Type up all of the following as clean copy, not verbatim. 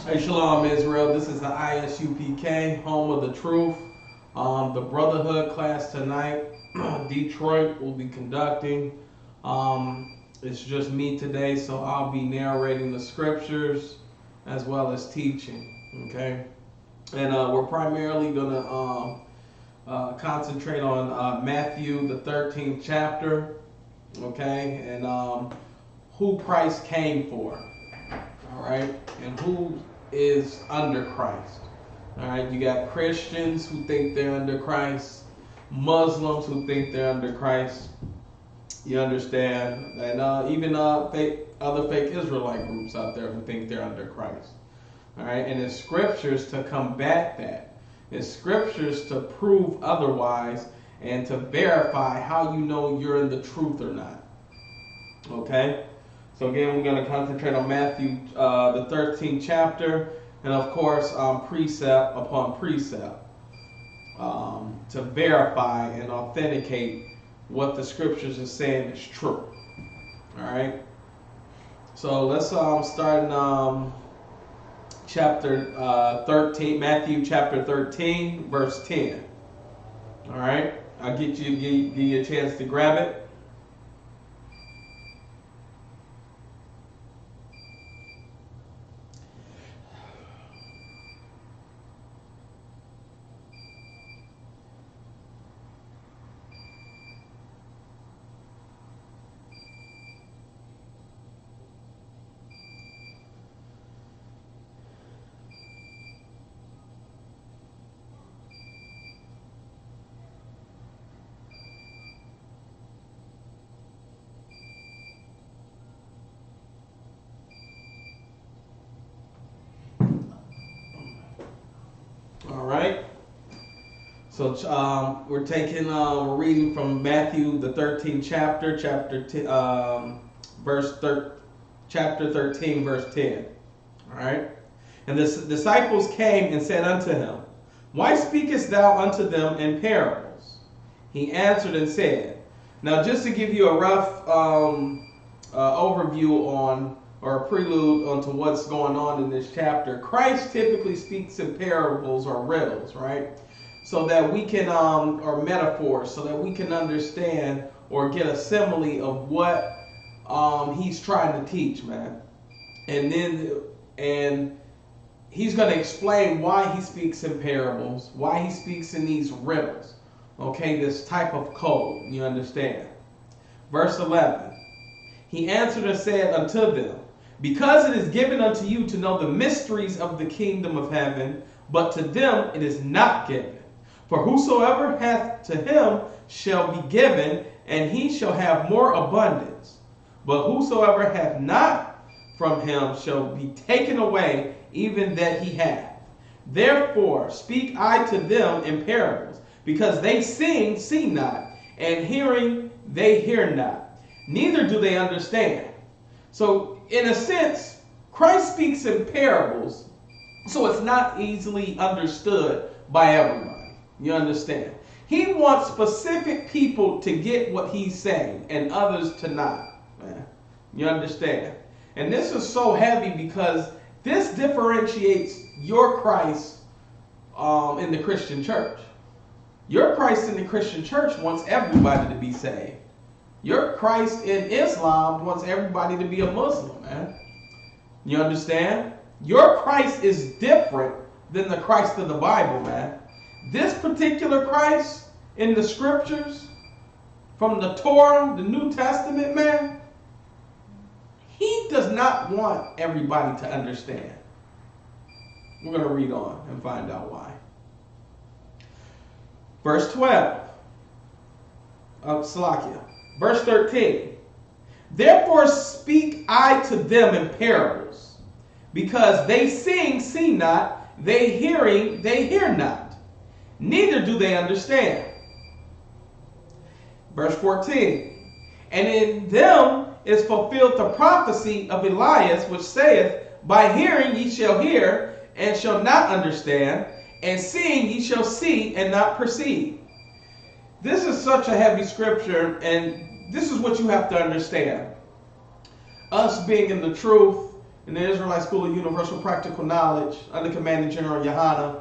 Hey, Shalom Israel. This is the ISUPK, home of the truth. The Brotherhood class tonight, Detroit will be conducting. It's just me today, so I'll be narrating the scriptures as well as teaching. Okay, and we're primarily gonna concentrate on Matthew, the 13th chapter. Okay, and who Christ came for. All right, and who is under Christ. All right, you got Christians who think they're under Christ, Muslims who think they're under Christ. You understand? And even other fake Israelite groups out there who think they're under Christ. All right, and it's scriptures to combat that. It's scriptures to prove otherwise and to verify how you know you're in the truth or not. Okay? So again, we're going to concentrate on Matthew, the 13th chapter, and of course, precept upon precept, to verify and authenticate what the scriptures are saying is true. All right. So let's start in chapter 13, Matthew chapter 13, verse 10. All right. I'll give you a chance to grab it. All right. So we're reading from Matthew the 13th chapter, chapter 13, verse 10. All right. And the disciples came and said unto him, Why speakest thou unto them in parables? He answered and said. Now, just to give you a rough overview on, or a prelude onto what's going on in this chapter, Christ typically speaks in parables or riddles, right? So that we can, or metaphors, so that we can understand or get a simile of what he's trying to teach, man. And he's going to explain why he speaks in parables, why he speaks in these riddles. Okay, this type of code, you understand. Verse 11. He answered and said unto them, Because it is given unto you to know the mysteries of the kingdom of heaven, but to them it is not given. For whosoever hath to him shall be given, and he shall have more abundance. But whosoever hath not from him shall be taken away, even that he hath. Therefore speak I to them in parables, because they see not, and hearing, they hear not, neither do they understand. So, in a sense, Christ speaks in parables, so it's not easily understood by everybody. You understand? He wants specific people to get what he's saying, and others to not. Man. You understand? And this is so heavy because this differentiates your Christ in the Christian church. Your Christ in the Christian church wants everybody to be saved. Your Christ in Islam wants everybody to be a Muslim, man. You understand? Your Christ is different than the Christ of the Bible, man. This particular Christ in the scriptures, from the Torah, the New Testament, man, he does not want everybody to understand. We're going to read on and find out why. Verse 12. Salakia. Verse 13. Therefore speak I to them in parables, because they seeing see not, they hearing they hear not, neither do they understand. Verse 14. And in them is fulfilled the prophecy of Elias, which saith, By hearing ye shall hear, and shall not understand, and seeing ye shall see, and not perceive. This is such a heavy scripture, and this is what you have to understand. Us being in the truth, in the Israelite School of Universal Practical Knowledge under Commanding General Yohana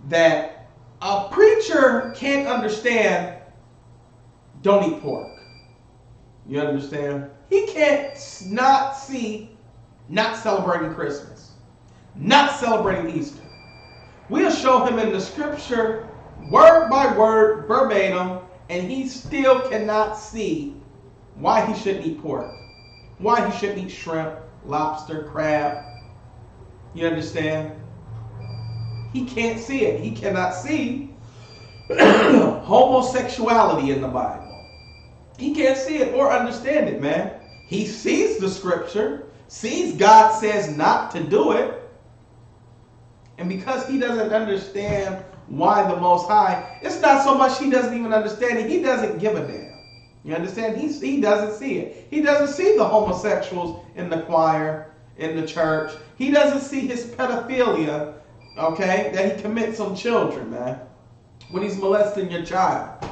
that a preacher can't understand don't eat pork. You understand? He can't not see not celebrating Christmas, not celebrating Easter. We'll show him in the scripture, word by word, verbatim, and he still cannot see why he shouldn't eat pork, why he shouldn't eat shrimp, lobster, crab. You understand? He can't see it. He cannot see homosexuality in the Bible. He can't see it or understand it, man. He sees the scripture, sees God says not to do it, and because he doesn't understand why the Most High, it's not so much he doesn't even understand it, he doesn't give a damn. You understand? He doesn't see it. He doesn't see the homosexuals in the choir, in the church. He doesn't see his pedophilia, okay, that he commits on children, man, when he's molesting your child,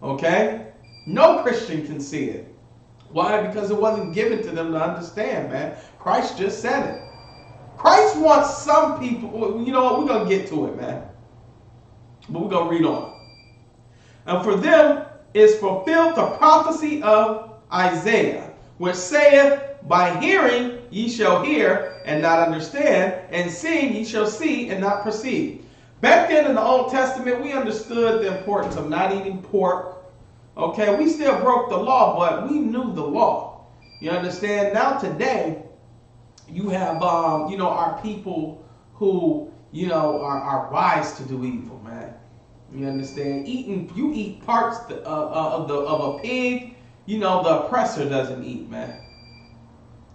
okay? No Christian can see it. Why? Because it wasn't given to them to understand, man. Christ just said it. Christ wants some people, you know what, we're going to get to it, man. But we're going to read on. And for them is fulfilled the prophecy of Isaiah, which saith, by hearing ye shall hear and not understand, and seeing ye shall see and not perceive. Back then in the Old Testament, we understood the importance of not eating pork. Okay, we still broke the law, but we knew the law. You understand? Now today, you have, our people who, are wise to do evil, man. You understand? You eat parts of a pig, the oppressor doesn't eat, man.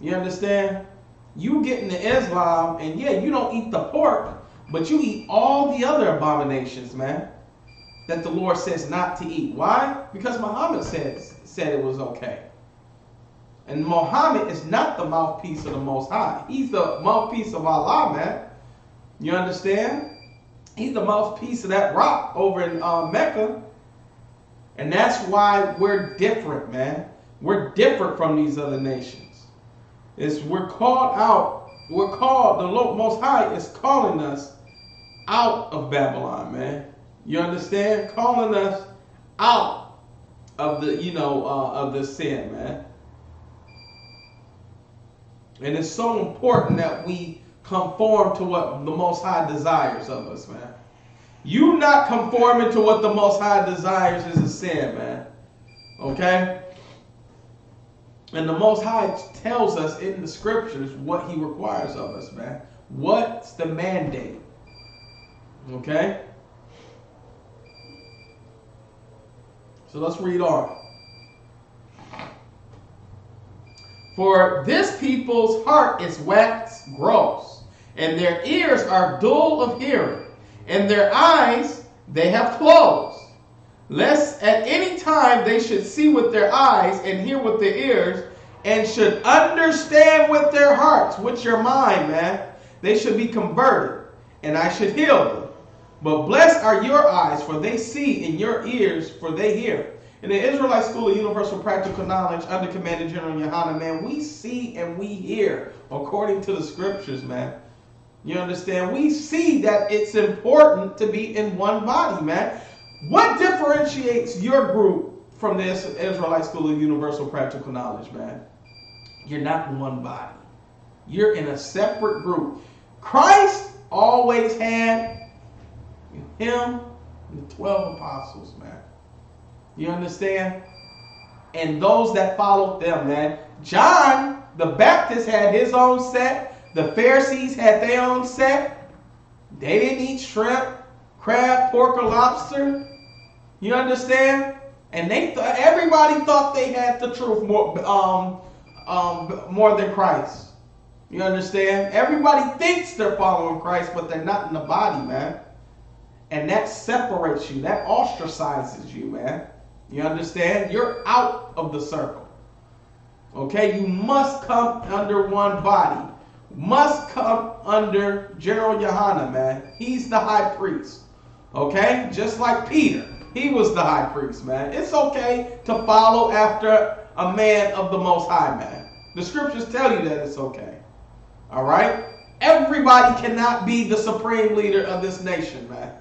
You understand? You get into Islam, and yeah, you don't eat the pork, but you eat all the other abominations, man, that the Lord says not to eat. Why? Because Muhammad said it was okay. And Muhammad is not the mouthpiece of the Most High. He's the mouthpiece of Allah, man. You understand? He's the mouthpiece of that rock over in Mecca. And that's why we're different, man. We're different from these other nations. We're called out. The Most High is calling us out of Babylon, man. You understand? Calling us out of the, of the sin, man. And it's so important that we conform to what the Most High desires of us, man. You not conforming to what the Most High desires is a sin, man. Okay? And the Most High tells us in the scriptures what he requires of us, man. What's the mandate? Okay? So let's read on. For this people's heart is waxed gross, and their ears are dull of hearing, and their eyes they have closed, lest at any time they should see with their eyes and hear with their ears, and should understand with their hearts, with your mind, man. They should be converted, and I should heal them. But blessed are your eyes, for they see, and your ears, for they hear. In the Israelite School of Universal Practical Knowledge, under Commanding General Yohana, man, we see and we hear according to the scriptures, man. You understand? We see that it's important to be in one body, man. What differentiates your group from the Israelite School of Universal Practical Knowledge, man? You're not in one body. You're in a separate group. Christ always had him and the 12 apostles, man. You understand? And those that followed them, man. John the Baptist had his own sect. The Pharisees had their own sect. They didn't eat shrimp, crab, pork, or lobster. You understand? And everybody thought they had the truth more than Christ. You understand? Everybody thinks they're following Christ, but they're not in the body, man. And that separates you. That ostracizes you, man. You understand? You're out of the circle. Okay? You must come under one body. Must come under General Yohana, man. He's the high priest. Okay? Just like Peter. He was the high priest, man. It's okay to follow after a man of the Most High, man. The scriptures tell you that it's okay. All right? Everybody cannot be the supreme leader of this nation, man.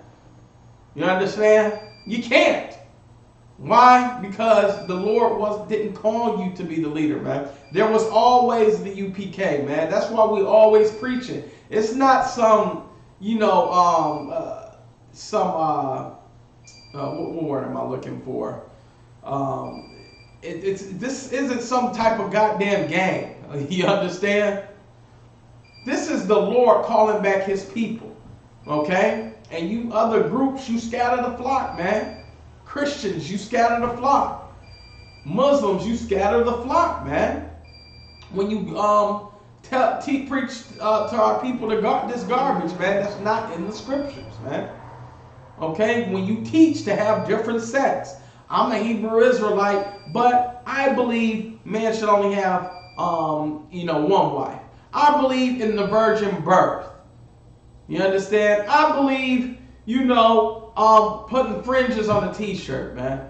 You understand? You can't. Why? Because the Lord didn't call you to be the leader, man. There was always the UPK, man. That's why we always preaching. It's not some, what word am I looking for? This isn't some type of goddamn game. You understand? This is the Lord calling back his people. Okay? And you other groups, you scatter the flock, man. Christians, you scatter the flock. Muslims, you scatter the flock, man. When you preach to our people this garbage, man, that's not in the scriptures, man. Okay? When you teach to have different sects. I'm a Hebrew Israelite, but I believe man should only have, one wife. I believe in the virgin birth. You understand? I believe, putting fringes on a t-shirt, man.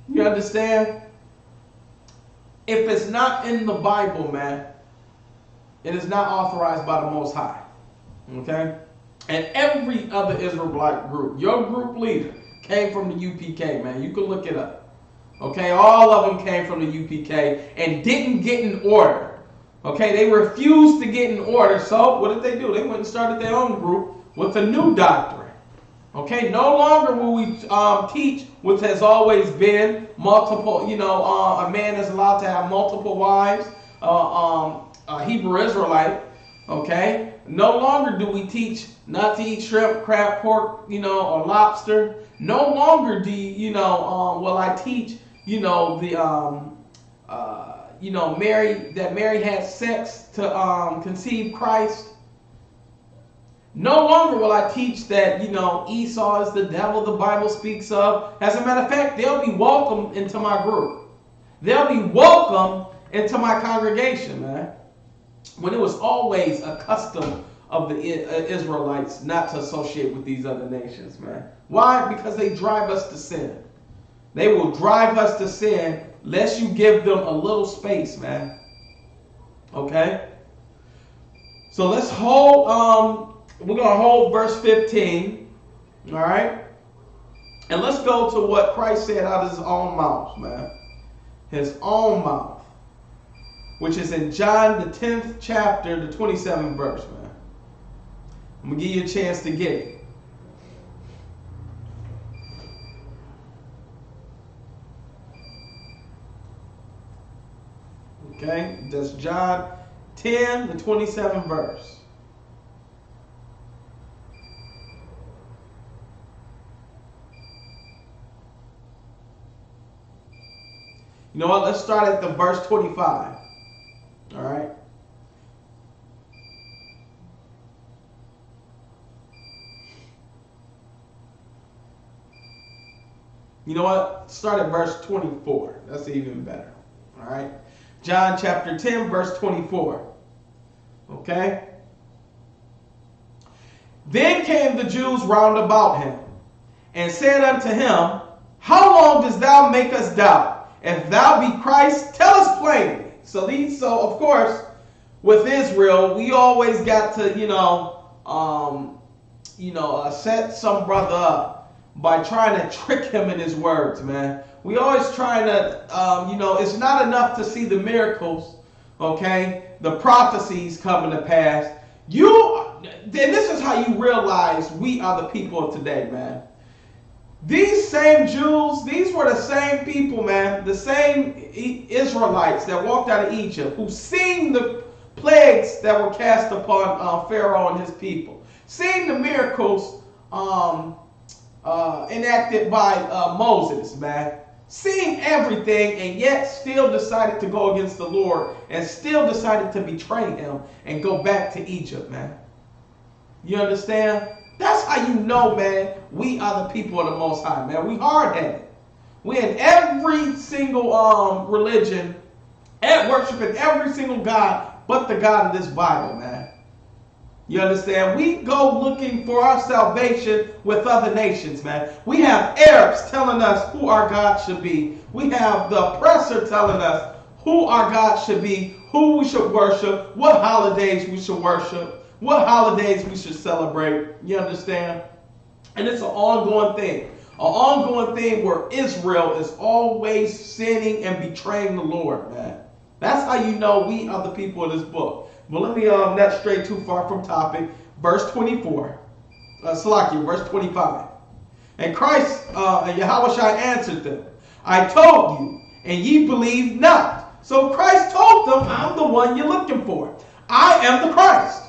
You understand? If it's not in the Bible, man, it is not authorized by the Most High. Okay? And every other Israelite group, your group leader, came from the UPK, man. You can look it up. Okay? All of them came from the UPK and didn't get in order. Okay? They refused to get in order. So, what did they do? They went and started their own group with a new doctrine. Okay? No longer will we teach, which has always been multiple, a man is allowed to have multiple wives, a Hebrew Israelite. Okay? No longer do we teach not to eat shrimp, crab, pork, or lobster. No longer do will I teach, Mary had sex to conceive Christ. No longer will I teach that, Esau is the devil the Bible speaks of. As a matter of fact, they'll be welcome into my group. They'll be welcome into my congregation, man. When it was always a custom of the Israelites not to associate with these other nations, man. Why? Because they drive us to sin. They will drive us to sin lest you give them a little space, man. Okay? So let's hold, we're going to hold verse 15. All right? And let's go to what Christ said out of his own mouth, man. His own mouth. Which is in John, the 10th chapter, the 27th verse, man. I'm going to give you a chance to get it. Okay? That's John 10, the 27th verse. You know what? Let's start at the verse 25. All right? You know what? Start at verse 24. That's even better. All right? John chapter 10, verse 24. Okay? Then came the Jews round about him, and said unto him, How long dost thou make us doubt? If thou be Christ, tell us plainly. So of course, with Israel, we always got to, set some brother up by trying to trick him in his words, man. We always trying to, it's not enough to see the miracles, okay, the prophecies coming to pass. Then this is how you realize we are the people of today, man. These same Jews, these were the same people, man, the same Israelites that walked out of Egypt, who seen the plagues that were cast upon Pharaoh and his people, seen the miracles enacted by Moses, man, seen everything, and yet still decided to go against the Lord and still decided to betray him and go back to Egypt, man. You understand? That's how you know, man, we are the people of the Most High, man. We hard-headed. We in every single religion, and worshiping every single God but the God of this Bible, man. You understand? We go looking for our salvation with other nations, man. We have Arabs telling us who our God should be. We have the oppressor telling us who our God should be. who we should worship, what holidays we should worship, what holidays we should celebrate. You understand? And it's an ongoing thing. An ongoing thing where Israel is always sinning and betraying the Lord, man. That's how you know we are the people of this book. But let me not stray too far from topic. Verse 24. Salakia, verse 25. And Christ, and Yahushua answered them, I told you, and ye believe not. So Christ told them, I'm the one you're looking for. I am the Christ.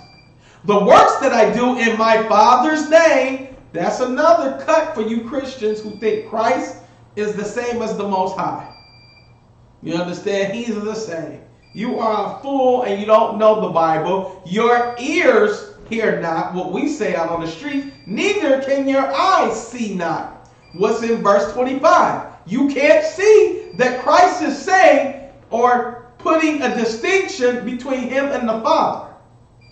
The works that I do in my Father's name. That's another cut for you Christians who think Christ is the same as the Most High. You understand? He's the same. You are a fool and you don't know the Bible. Your ears hear not what we say out on the street, neither can your eyes see not. What's in verse 25? You can't see that Christ is saying or putting a distinction between him and the Father.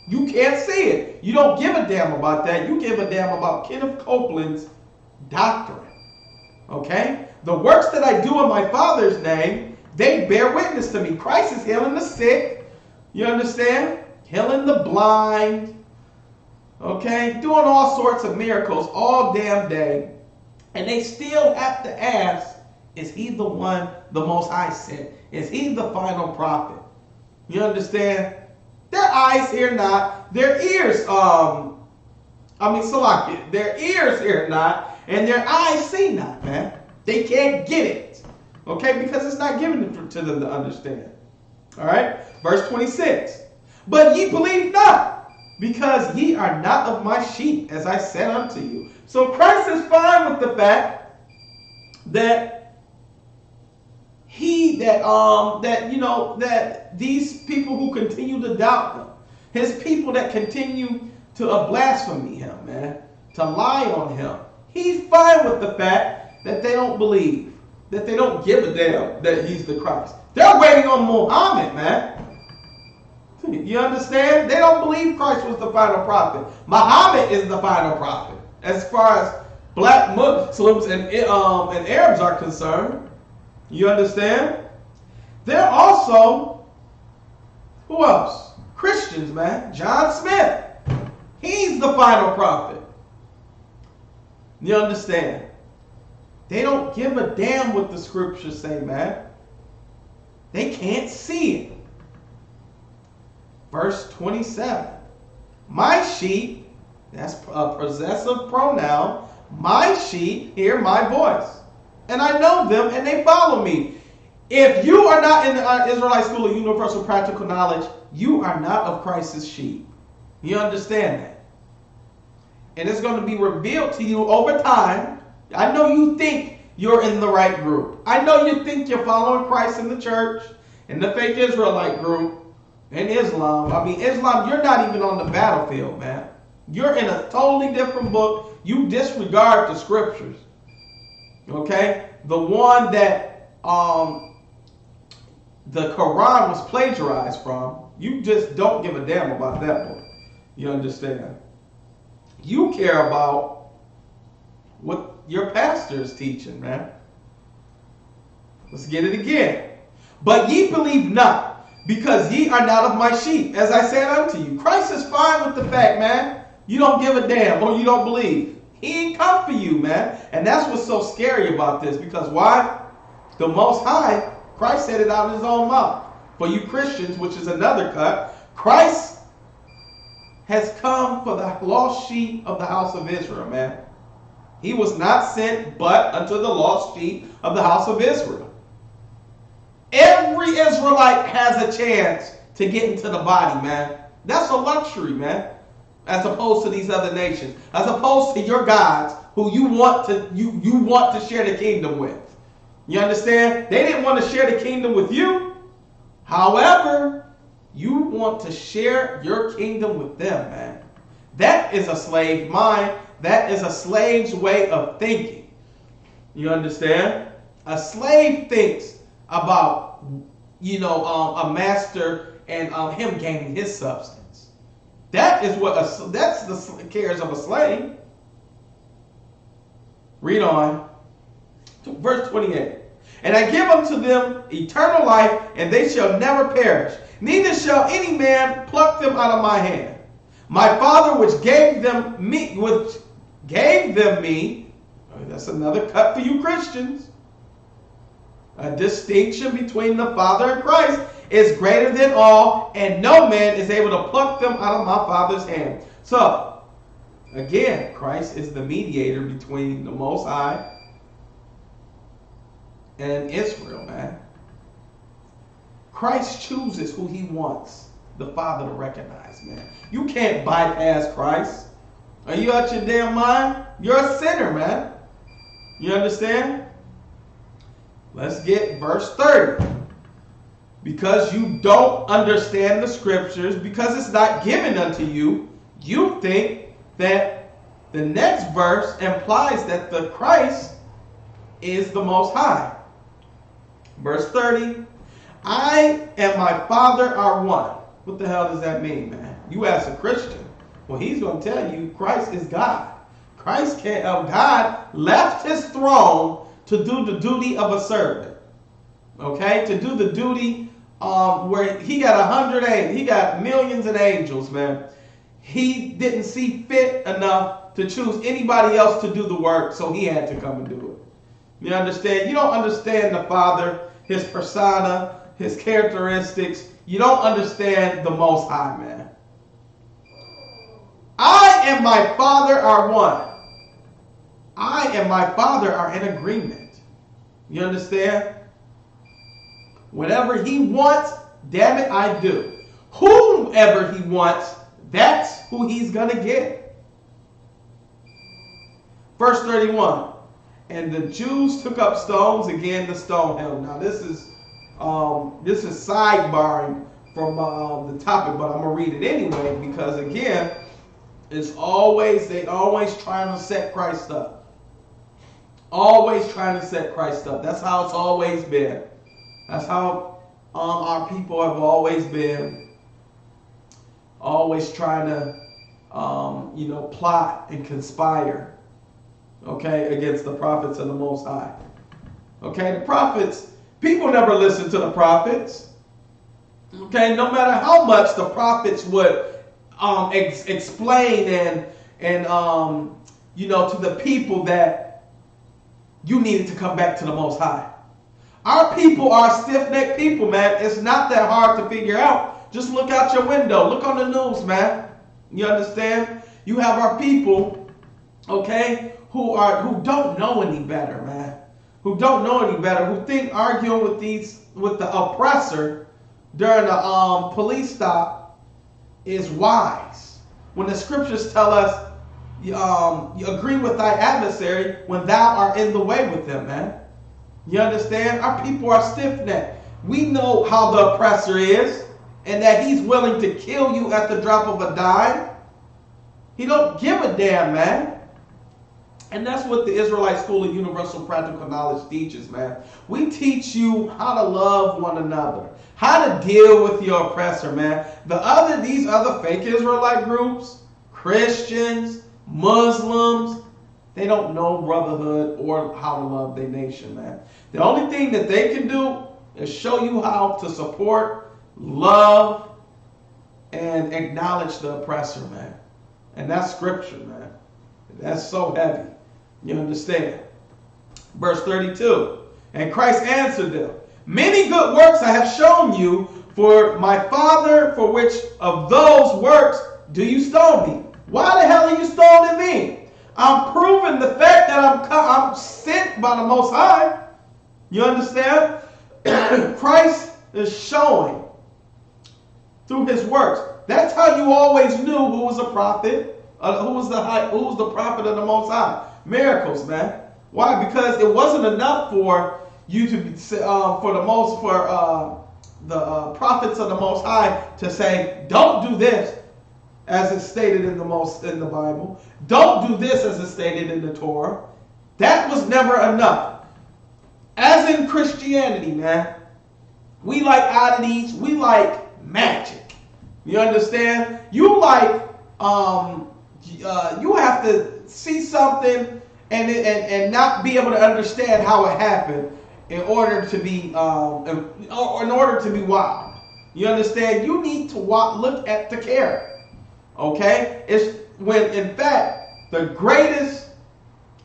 You can't see it. You don't give a damn about that. You give a damn about Kenneth Copeland's doctrine. Okay? The works that I do in my Father's name, they bear witness to me. Christ is healing the sick. You understand? Healing the blind. Okay? Doing all sorts of miracles all damn day. And they still have to ask, is he the one the Most High sent? Is he the final prophet? You understand? Their eyes hear not, their ears, their ears hear not, and their eyes see not, man. They can't get it, okay, because it's not given to them to understand. All right, verse 26. But ye believe not, because ye are not of my sheep, as I said unto you. So Christ is fine with the fact that that these people who continue to doubt him, his people that continue to blaspheme him, man, to lie on him, he's fine with the fact that they don't believe, that they don't give a damn that he's the Christ. They're waiting on Muhammad, man. You understand? They don't believe Christ was the final prophet. Muhammad is the final prophet, as far as black Muslims and Arabs are concerned. You understand? They're also, who else? Christians, man. John Smith. He's the final prophet. You understand? They don't give a damn what the scriptures say, man. They can't see it. Verse 27. My sheep, that's a possessive pronoun. My sheep hear my voice. And I know them, and they follow me. If you are not in the Israelite School of Universal Practical Knowledge, you are not of Christ's sheep. You understand that? And it's going to be revealed to you over time. I know you think you're in the right group. I know you think you're following Christ in the church, in the fake Israelite group, in Islam. I mean, Islam, you're not even on the battlefield, man. You're in a totally different book. You disregard the scriptures. Okay? The one that the Quran was plagiarized from, you just don't give a damn about that book. You understand? You care about what your pastor is teaching, man. Let's get it again. But ye believe not, because ye are not of my sheep, as I said unto you. Christ is fine with the fact, man, you don't give a damn or you don't believe. He ain't come for you, man. And that's what's so scary about this. Because why? The Most High, Christ said it out of his own mouth. For you Christians, which is another cut, Christ has come for the lost sheep of the house of Israel, man. He was not sent but unto the lost sheep of the house of Israel. Every Israelite has a chance to get into the body, man. That's a luxury, man. As opposed to these other nations, as opposed to your gods who you want to share the kingdom with. You understand? They didn't want to share the kingdom with you. However, you want to share your kingdom with them, man. That is a slave mind. That is a slave's way of thinking. You understand? A slave thinks about, a master and him gaining his substance. That's the cares of a slave. Read on. Verse 28. And I give unto them eternal life, and they shall never perish, neither shall any man pluck them out of my hand. My Father which gave them me, that's another cut for you Christians. A distinction between the Father and Christ is greater than all, and no man is able to pluck them out of my Father's hand. So, again, Christ is the mediator between the Most High and Israel, man. Christ chooses who he wants the Father to recognize, man. You can't bypass Christ. Are you out your damn mind? You're a sinner, man. You understand? Let's get verse 30. Because you don't understand the scriptures, because it's not given unto you, you think that the next verse implies that the Christ is the Most High. Verse 30. I and my Father are one. What the hell does that mean, man? You ask a Christian. Well, he's going to tell you Christ is God. God left his throne to do the duty of a servant. Okay? To do the duty where he got 100 angels. He got millions of angels, man. He didn't see fit enough to choose anybody else to do the work, so he had to come and do it. You understand? You don't understand the Father, his persona, his characteristics. You don't understand the Most High, man. I and my Father are one. I and my Father are in agreement. You understand? Whatever he wants, damn it, I do. Whomever he wants, that's who he's going to get. Verse 31. And the Jews took up stones again to stone him. Now this is sidebarring from the topic, but I'm gonna read it anyway because again, they always trying to set Christ up. Always trying to set Christ up. That's how it's always been. That's how our people have always been. Always trying to plot and conspire. Okay, against the prophets of the Most High. Okay, the prophets, people never listen to the prophets. Okay, no matter how much the prophets would explain and to the people that you needed to come back to the Most High. Our people are stiff-necked people, man. It's not that hard to figure out. Just look out your window. Look on the news, man. You understand? You have our people, okay, who don't know any better, man. Who don't know any better, who think arguing with the oppressor during a police stop is wise. When the scriptures tell us you agree with thy adversary when thou art in the way with them, man. You understand? Our people are stiff-necked. We know how the oppressor is and that he's willing to kill you at the drop of a dime. He don't give a damn, man. And that's what the Israelite School of Universal Practical Knowledge teaches, man. We teach you how to love one another, how to deal with your oppressor, man. These other fake Israelite groups, Christians, Muslims, they don't know brotherhood or how to love their nation, man. The only thing that they can do is show you how to support, love, and acknowledge the oppressor, man. And that's scripture, man. That's so heavy. You understand? Verse 32. And Christ answered them, many good works I have shown you for my Father, for which of those works do you stone me? Why the hell are you stoning me? I'm proving the fact that I'm sent by the Most High. You understand? Christ is showing through his works. That's how you always knew who was a prophet, who was the prophet of the Most High. Miracles, man. Why? Because it wasn't enough for you to the prophets of the Most High to say, don't do this as it's stated in the Bible. Don't do this as it's stated in the Torah. That was never enough. As in Christianity, man, we like oddities. We like magic. You understand? You like you have to see something and not be able to understand how it happened in order to be wild. You understand? You need to look at the character. Okay? It's when, in fact, the greatest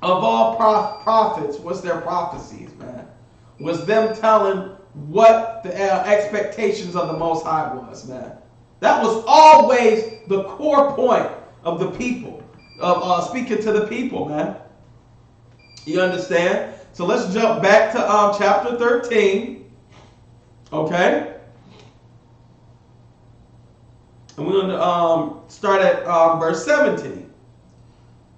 of all prophets was their prophecies, man. Was them telling what the expectations of the Most High was, man. That was always the core point of the people, of speaking to the people, man. You understand? So let's jump back to chapter 13. Okay? And we're going to start at verse 17.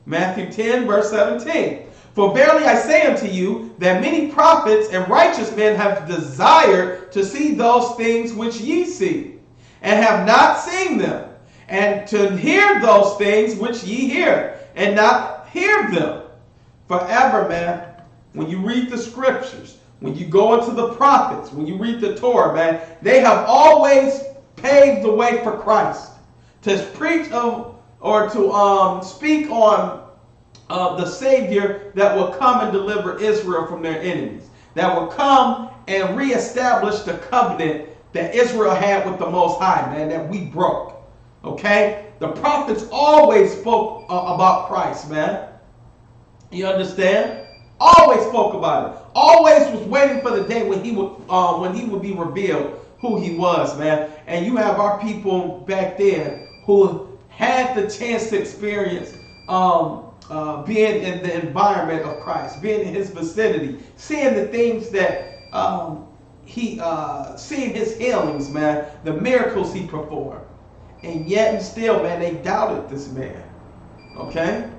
Matthew 10, verse 17. For verily I say unto you, that many prophets and righteous men have desired to see those things which ye see, and have not seen them, and to hear those things which ye hear, and not hear them. Forever, man, when you read the scriptures, when you go into the prophets, when you read the Torah, man, they have always paved the way for Christ to preach of, or to speak on the Savior that will come and deliver Israel from their enemies, that will come and reestablish the covenant that Israel had with the Most High, man, that we broke. Okay? The prophets always spoke about Christ, man. You understand? Always spoke about it. Always was waiting for the day when he would be revealed who he was, man. And you have our people back then who had the chance to experience being in the environment of Christ, being in his vicinity, seeing the things that seeing his healings, man, the miracles he performed. And yet and still, man, they doubted this man. Okay?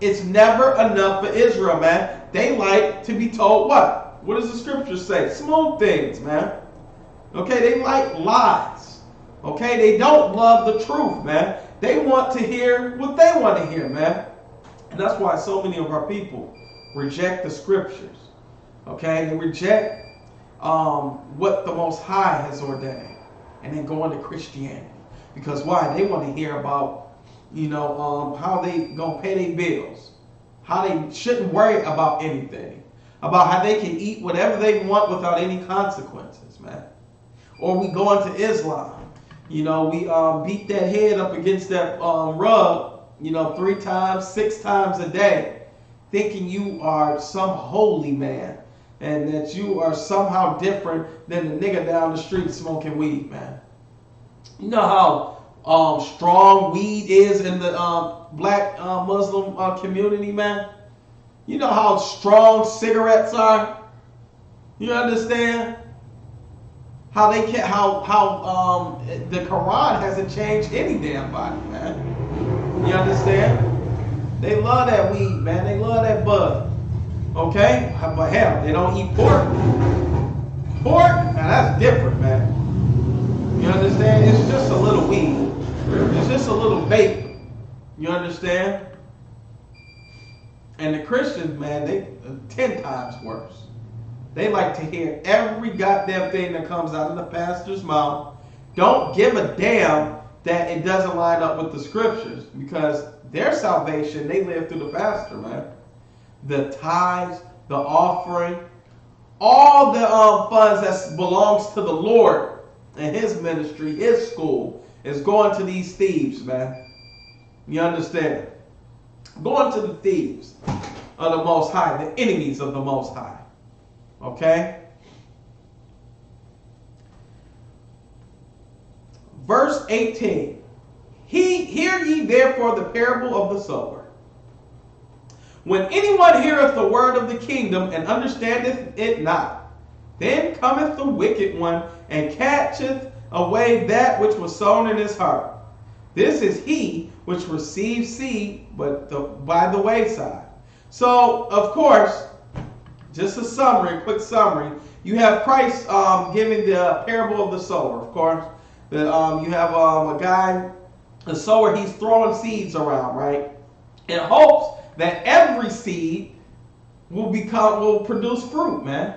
It's never enough for Israel, man. They like to be told what? What does the scripture say? Smooth things, man. Okay, they like lies. Okay, they don't love the truth, man. They want to hear what they want to hear, man. And that's why so many of our people reject the scriptures. Okay, they reject what the Most High has ordained, and then go into Christianity. Because why? They want to hear about, how they gonna pay their bills, how they shouldn't worry about anything, about how they can eat whatever they want without any consequences, man. Or we go into Islam. We beat that head up against that rug, 3 times, 6 times a day, thinking you are some holy man and that you are somehow different than the nigga down the street smoking weed, man. You know how strong weed is in the black Muslim community, man? You know how strong cigarettes are? You understand? How they can how the Quran hasn't changed any damn body, man. You understand? They love that weed, man. They love that bud. Okay? But hell, they don't eat pork. Pork? Now that's different, man. You understand? It's just a little weed. It's just a little vapor. You understand? And the Christians, man, they 10 times worse. They like to hear every goddamn thing that comes out of the pastor's mouth. Don't give a damn that it doesn't line up with the scriptures, because their salvation, they live through the pastor, man. The tithes, the offering, all the funds that belongs to the Lord and his ministry, his school, is going to these thieves, man. You understand? Going to the thieves of the Most High, the enemies of the Most High. Okay? Verse 18. Hear ye therefore the parable of the sower. When anyone heareth the word of the kingdom and understandeth it not, then cometh the wicked one and catcheth away that which was sown in his heart. This is he which receives seed by the wayside. So, of course, just a quick summary. You have Christ giving the parable of the sower, of course. You have a guy, a sower, he's throwing seeds around, right? In hopes that every seed will produce fruit, man.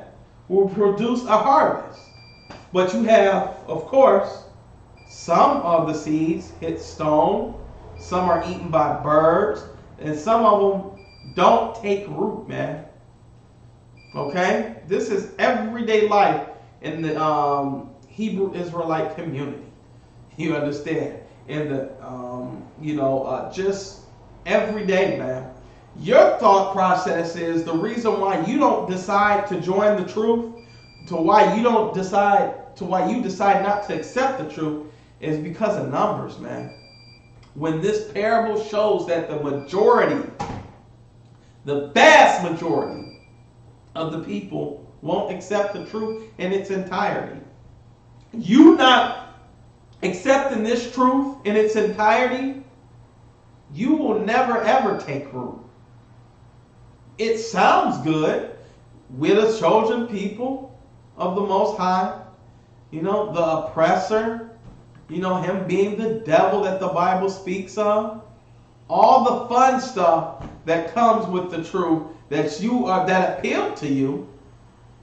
Will produce a harvest. But you have, of course, some of the seeds hit stone, some are eaten by birds, and some of them don't take root, man. Okay? This is everyday life in the Hebrew Israelite community. You understand? In the, just every day, man. Your thought process is the reason why you don't decide to join the truth, why you decide not to accept the truth, is because of numbers, man. When this parable shows that the vast majority of the people won't accept the truth in its entirety. You not accepting this truth in its entirety, you will never ever take root. It sounds good. We're the chosen people of the Most High. The oppressor. Him being the devil that the Bible speaks of. All the fun stuff that comes with the truth that appeal to you.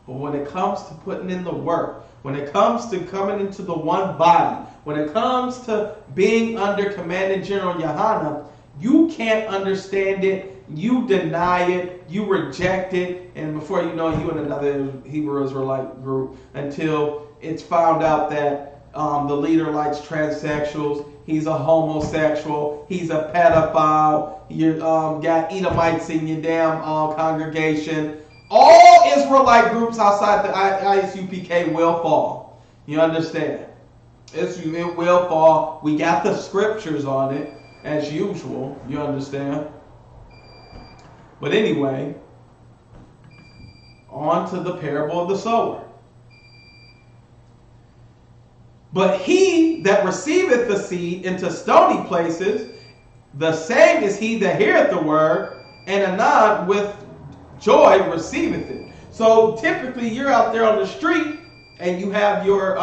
But when it comes to putting in the work, when it comes to coming into the one body, when it comes to being under Commanding General Yohanan, you can't understand it. You deny it, you reject it, and before you know it, you in another Hebrew Israelite group until it's found out that the leader likes transsexuals, he's a homosexual, he's a pedophile, you got Edomites in your damn congregation. All Israelite groups outside the ISUPK will fall. You understand? It will fall. We got the scriptures on it, as usual. You understand? But anyway, on to the parable of the sower. But he that receiveth the seed into stony places, the same is he that heareth the word, and anon with joy receiveth it. So typically you're out there on the street, and you have your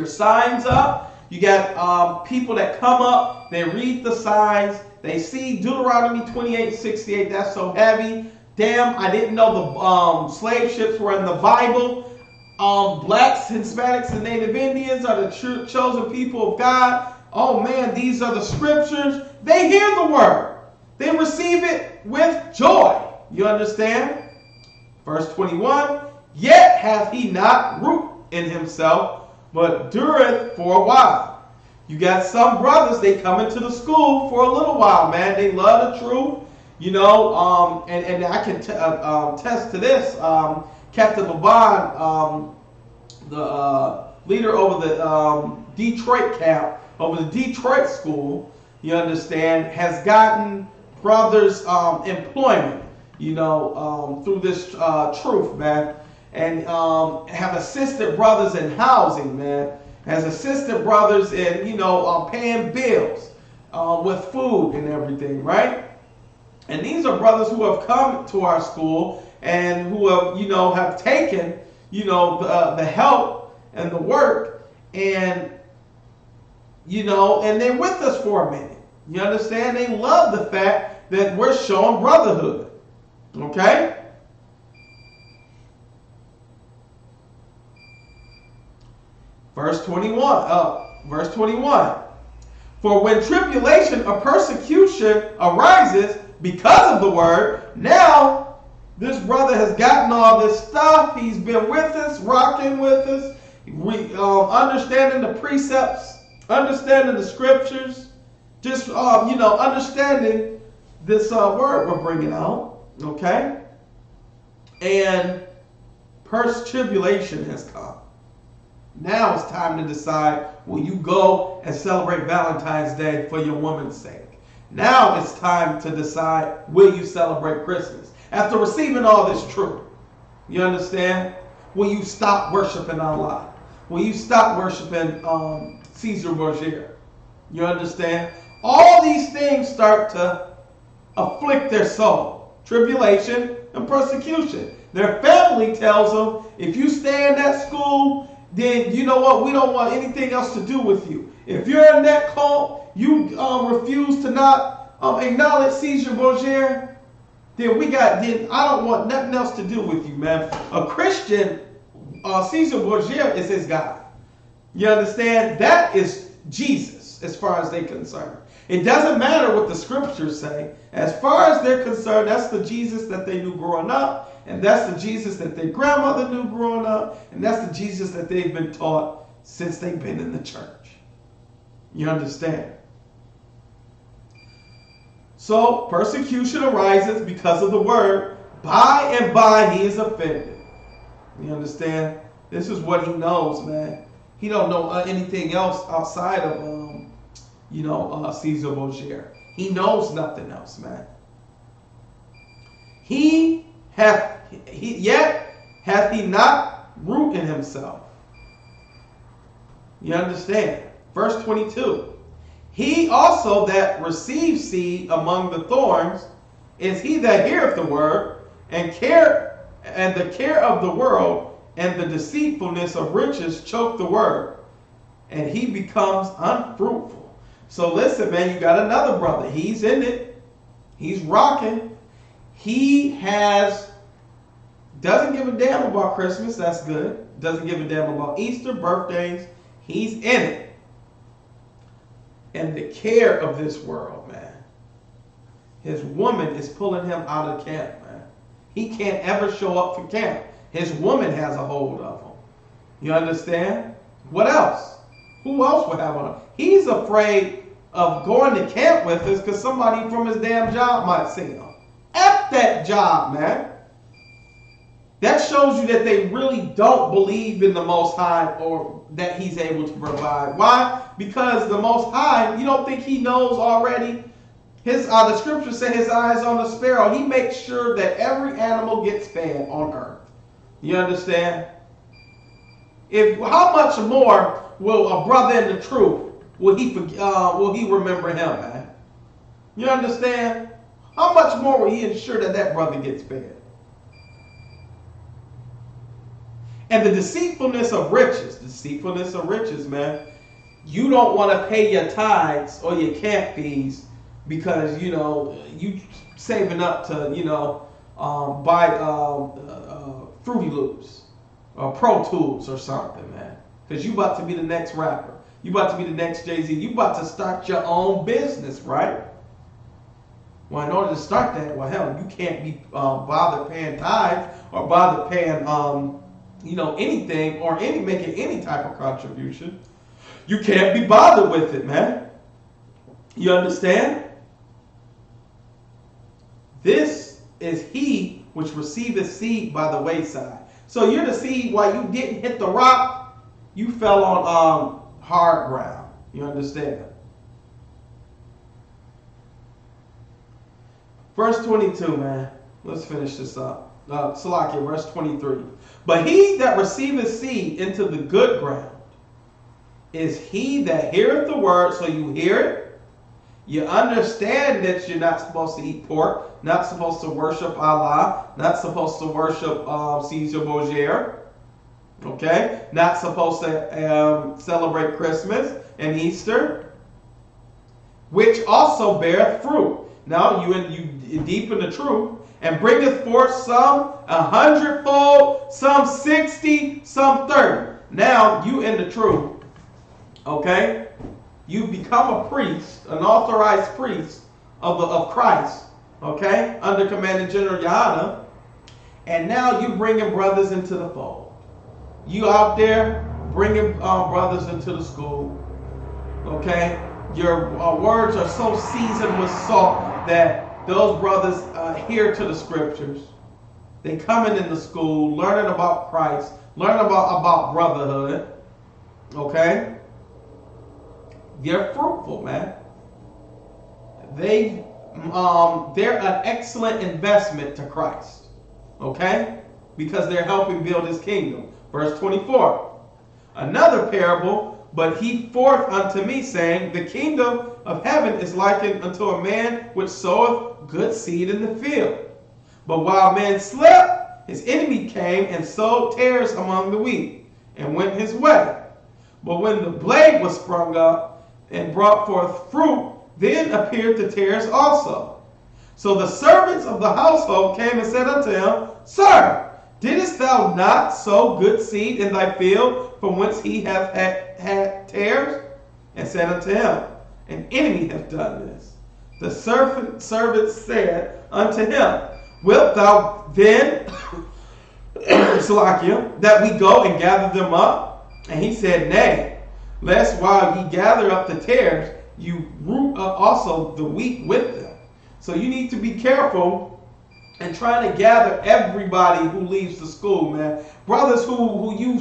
signs up. You got people that come up, they read the signs, they see Deuteronomy 28:68, that's so heavy. Damn, I didn't know the slave ships were in the Bible. Blacks, Hispanics, and Native Indians are the chosen people of God. Oh man, these are the scriptures. They hear the word. They receive it with joy. You understand? Verse 21, yet hath he not root in himself, but dureth for a while. You got some brothers, they come into the school for a little while, man. They love the truth, and I can attest to this. Captain Laban, the leader over the Detroit camp, over the Detroit school, you understand, has gotten brothers employment, through this truth, man. And have assisted brothers in housing, man. Has assisted brothers in, paying bills with food and everything, right? And these are brothers who have come to our school and who have, have taken, the help and the work and, and they're with us for a minute. You understand? They love the fact that we're showing brotherhood. Okay? Verse 21. For when tribulation or persecution arises because of the word, now this brother has gotten all this stuff. He's been with us, rocking with us, understanding the precepts, understanding the scriptures, just understanding this word we're bringing out. Okay, and tribulation has come. Now it's time to decide, will you go and celebrate Valentine's Day for your woman's sake? Now it's time to decide, will you celebrate Christmas? After receiving all this truth, you understand? Will you stop worshiping Allah? Will you stop worshiping Caesar Borgia? You understand? All these things start to afflict their soul. Tribulation and persecution. Their family tells them, if you stay in that school, then you know what? We don't want anything else to do with you. If you're in that cult, you refuse to not acknowledge Caesar Borgia, then I don't want nothing else to do with you, man. A Christian, Caesar Borgia is his God. You understand? That is Jesus, as far as they're concerned. It doesn't matter what the scriptures say. As far as they're concerned, that's the Jesus that they knew growing up, and that's the Jesus that their grandmother knew growing up, and that's the Jesus that they've been taught since they've been in the church. You understand? So persecution arises because of the word. By and by he is offended. You understand? This is what he knows, man. He don't know anything else outside of Caesar Borgia. He knows nothing else, man. Yet hath he not root in himself. You understand? Verse 22. He also that receives seed among the thorns is he that heareth the word, and the care of the world and the deceitfulness of riches choke the word, and he becomes unfruitful. So listen, man, you got another brother. He's in it. He's rocking. He doesn't give a damn about Christmas. That's good. Doesn't give a damn about Easter, birthdays. He's in it. And the care of this world, man. His woman is pulling him out of camp, man. He can't ever show up for camp. His woman has a hold of him. You understand? What else? Who else would have one? He's afraid of going to camp with us because somebody from his damn job might see him. F that job, man. That shows you that they really don't believe in the Most High or that he's able to provide. Why? Because the Most High, you don't think he knows already? The scriptures say his eyes on the sparrow. He makes sure that every animal gets fed on earth. You understand? How much more will a brother in the truth, will he remember him, man? You understand? How much more will he ensure that that brother gets fed? And the deceitfulness of riches, man. You don't want to pay your tithes or your camp fees because, you saving up to, buy Fruity Loops or Pro Tools or something, man. Because you about to be the next rapper. You about to be the next Jay-Z. You about to start your own business, right? Well, in order to start that, well, hell, you can't be bothered paying tithes or bothered paying anything or making any type of contribution. You can't be bothered with it, man. You understand? This is he which receiveth seed by the wayside. So you're the seed while you didn't hit the rock, you fell on hard ground. You understand? Verse 22, man. Let's finish this up. Salakia, verse 23. But he that receiveth seed into the good ground is he that heareth the word. So you hear it. You understand that you're not supposed to eat pork, not supposed to worship Allah, not supposed to worship Caesar Borgia, okay? Not supposed to celebrate Christmas and Easter, which also beareth fruit. Now you deep in the truth, and bringeth forth some 100-fold, some 60, some 30. Now you in the truth, okay? You become a priest, an authorized priest of Christ, okay? Under Commanding General Yahana. And now you bringing brothers into the fold. You out there bringing brothers into the school, okay? Your words are so seasoned with salt that those brothers adhere to the scriptures. They coming in the school, learning about Christ, learning about brotherhood. Okay? They're fruitful, man. They're an excellent investment to Christ. Okay? Because they're helping build his kingdom. Verse 24. Another parable, but he forth unto me, saying, the kingdom of heaven is likened unto a man which soweth good seed in the field. But while men slept, his enemy came and sowed tares among the wheat, and went his way. But when the blade was sprung up and brought forth fruit, then appeared the tares also. So the servants of the household came and said unto him, Sir, didst thou not sow good seed in thy field, from whence he hath had tares? And said unto him, An enemy hath done this. The servant said unto him, Wilt thou then, Salakia, that we go and gather them up? And he said, Nay, lest while ye gather up the tares, you root up also the wheat with them. So you need to be careful and trying to gather everybody who leaves the school, man. Brothers who you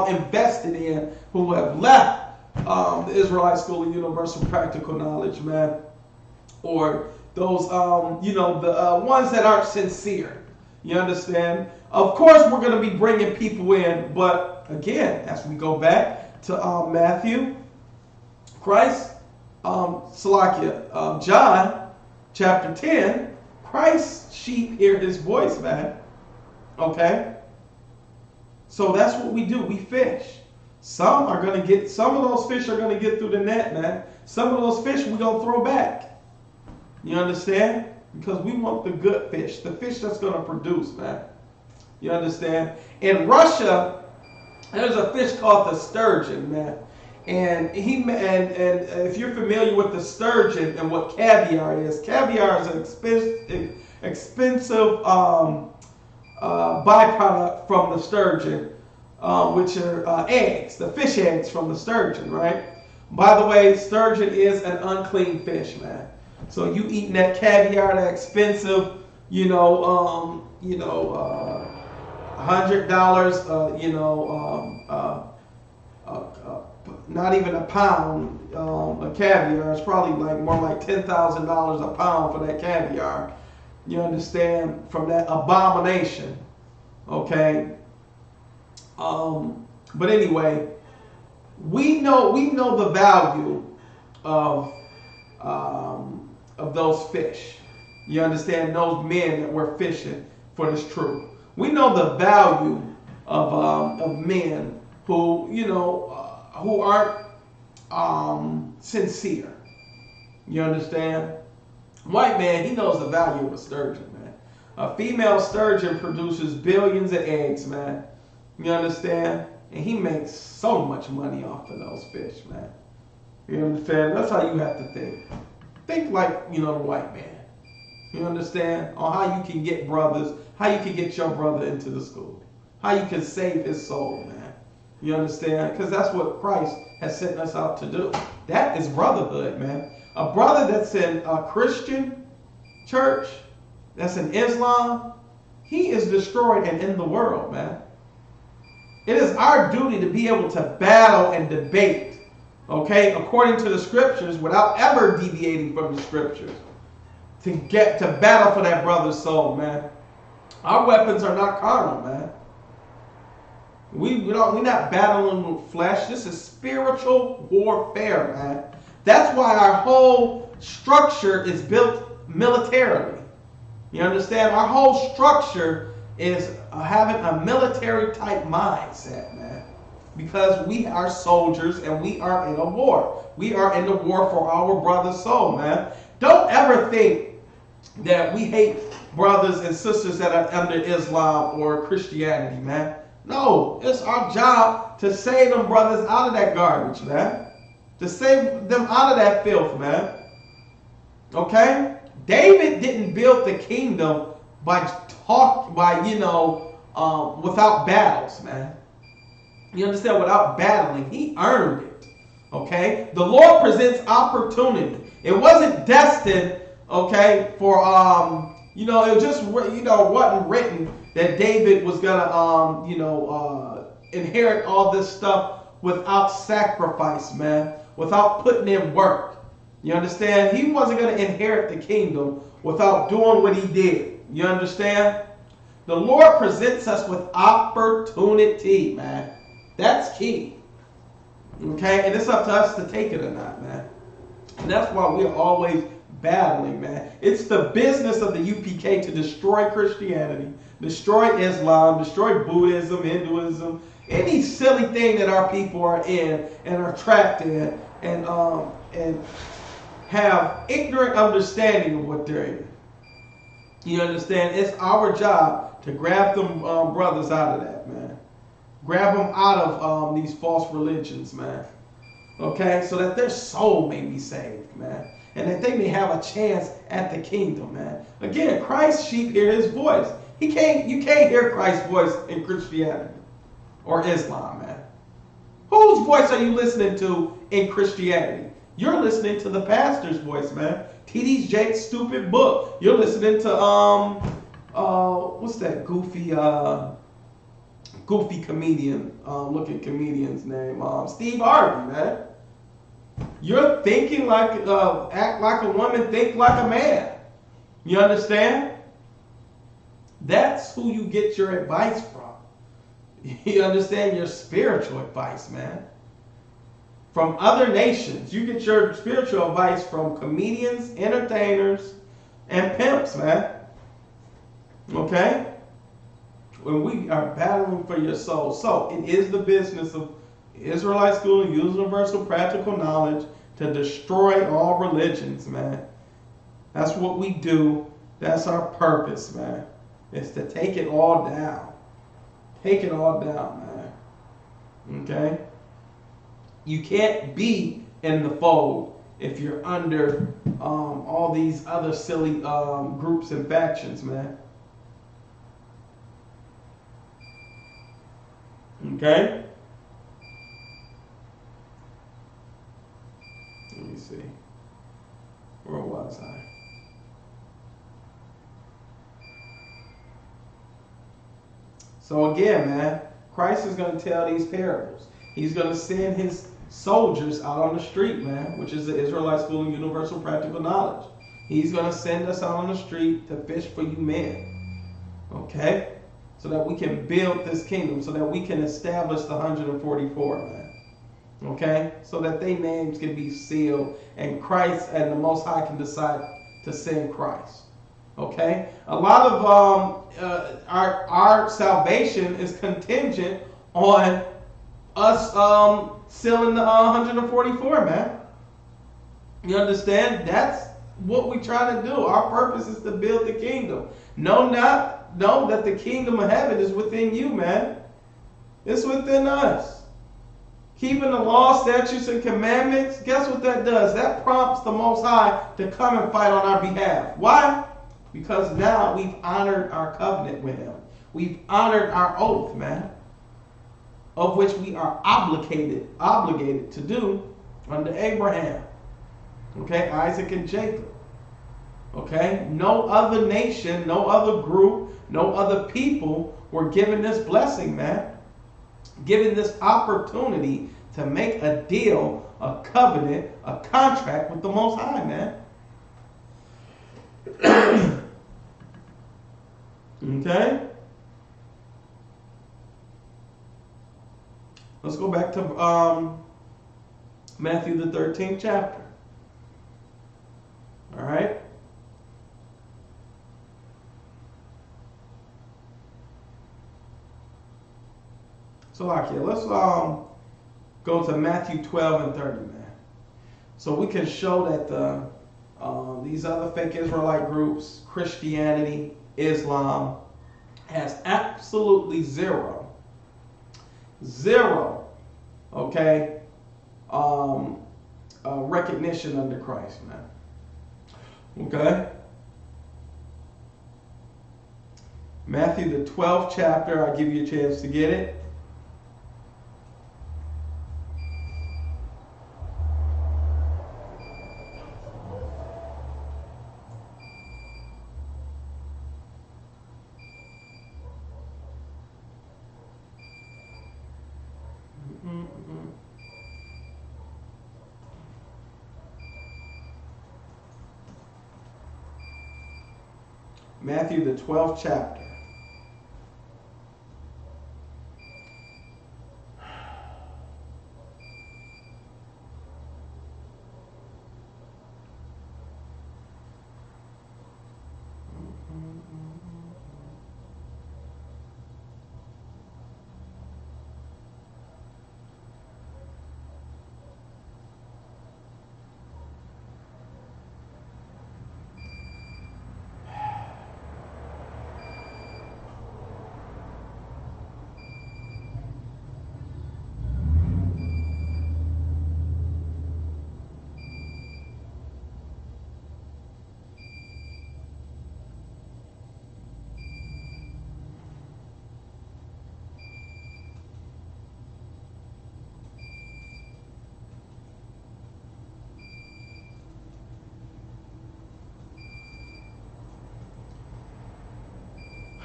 invested in, who have left the Israelite School of Universal Practical Knowledge, man. Or those, the ones that aren't sincere. You understand? Of course, we're going to be bringing people in, but again, as we go back to Matthew, Christ, John, chapter 10, Christ's sheep hear his voice, man. Okay? So that's what we do. We fish. Some of those fish are going to get through the net, man. Some of those fish we're going to throw back. You understand? Because we want the good fish, the fish that's going to produce, man. You understand? In Russia, there's a fish called the sturgeon, man. And if you're familiar with the sturgeon and what caviar is an expensive byproduct from the sturgeon, which are eggs, the fish eggs from the sturgeon, right? By the way, sturgeon is an unclean fish, man. So you eating that caviar, that expensive, $100, not even a pound of caviar. It's probably more like $10,000 a pound for that caviar. You understand? From that abomination. Okay. But anyway, we know the value of those fish. You understand? Those men that were fishing for this truth. We know the value of men who who aren't sincere. You understand? White man, he knows the value of a sturgeon, man. A female sturgeon produces billions of eggs, man. You understand? And he makes so much money off of those fish, man. You understand? That's how you have to think. Think like, the white man. You understand? On how you can get brothers, how you can get your brother into the school. How you can save his soul, man. You understand? Because that's what Christ has sent us out to do. That is brotherhood, man. A brother that's in a Christian church, that's in Islam, he is destroyed and in the world, man. It is our duty to be able to battle and debate, okay, according to the scriptures, without ever deviating from the scriptures, to battle for that brother's soul, man. Our weapons are not carnal, man. We're not battling with flesh. This is spiritual warfare, man. That's why our whole structure is built militarily. You understand? Our whole structure is having a military type mindset, man. Because we are soldiers and we are in a war. We are in the war for our brother's soul, man. Don't ever think that we hate brothers and sisters that are under Islam or Christianity, man. No, it's our job to save them brothers out of that garbage, man. To save them out of that filth, man. Okay? David didn't build the kingdom without battles, man. You understand? Without battling. He earned it. Okay? The Lord presents opportunity. It wasn't destined, okay, for it just wasn't written that David was gonna inherit all this stuff without sacrifice, man, without putting in work. You understand? He wasn't gonna inherit the kingdom without doing what he did. You understand? The Lord presents us with opportunity, man. That's key. Okay? And it's up to us to take it or not, man. And that's why we're always battling, man. It's the business of the UPK to destroy Christianity, destroy Islam, destroy Buddhism, Hinduism, any silly thing that our people are in and are trapped in, and have ignorant understanding of what they're in. You understand? It's our job to grab them brothers out of that, man. Grab them out of these false religions, man. Okay, so that their soul may be saved, man, and that they may have a chance at the kingdom, man. Again, Christ's sheep hear his voice. You can't hear Christ's voice in Christianity or Islam, man. Whose voice are you listening to in Christianity? You're listening to the pastor's voice, man. T.D. Jakes' stupid book. You're listening to what's that goofy comedian, looking comedian's name, Steve Harvey, man. You're thinking like, act like a woman, think like a man. You understand? That's who you get your advice from. You understand? Your spiritual advice, man. From other nations. You get your spiritual advice from comedians, entertainers, and pimps, man. Okay? When we are battling for your soul. So, it is the business of Israelite School and Universal Practical Knowledge to destroy all religions, man. That's what we do. That's our purpose, man. It's to take it all down. Take it all down, man. Okay? You can't be in the fold if you're under all these other silly groups and factions, man. Okay? Let me see. Where was I? So again, man, Christ is going to tell these parables. He's going to send his soldiers out on the street, man, which is the Israelite School of Universal Practical Knowledge. He's going to send us out on the street to fish for you men. Okay? So that we can build this kingdom, so that we can establish the 144, man. Okay? So that their names can be sealed and Christ and the Most High can decide to send Christ. Okay? A lot of our salvation is contingent on us sealing the 144, man. You understand? That's what we're trying to do. Our purpose is to build the kingdom. Know that the kingdom of heaven is within you, man. It's within us. Keeping the law, statutes, and commandments, guess what that does? That prompts the Most High to come and fight on our behalf. Why? Because now we've honored our covenant with him. We've honored our oath, man, of which we are obligated to do under Abraham. Okay, Isaac and Jacob. Okay, no other nation, no other group, no other people were given this blessing, man. Given this opportunity to make a deal, a covenant, a contract with the Most High, man. Okay? Let's go back to Matthew the 13th chapter. All right? So, let's go to Matthew 12 and 30, man. So we can show that these other fake Israelite groups, Christianity, Islam, has absolutely zero, okay, recognition under Christ, man. Okay? Matthew the 12th chapter, I'll give you a chance to get it. Matthew the 12th chapter.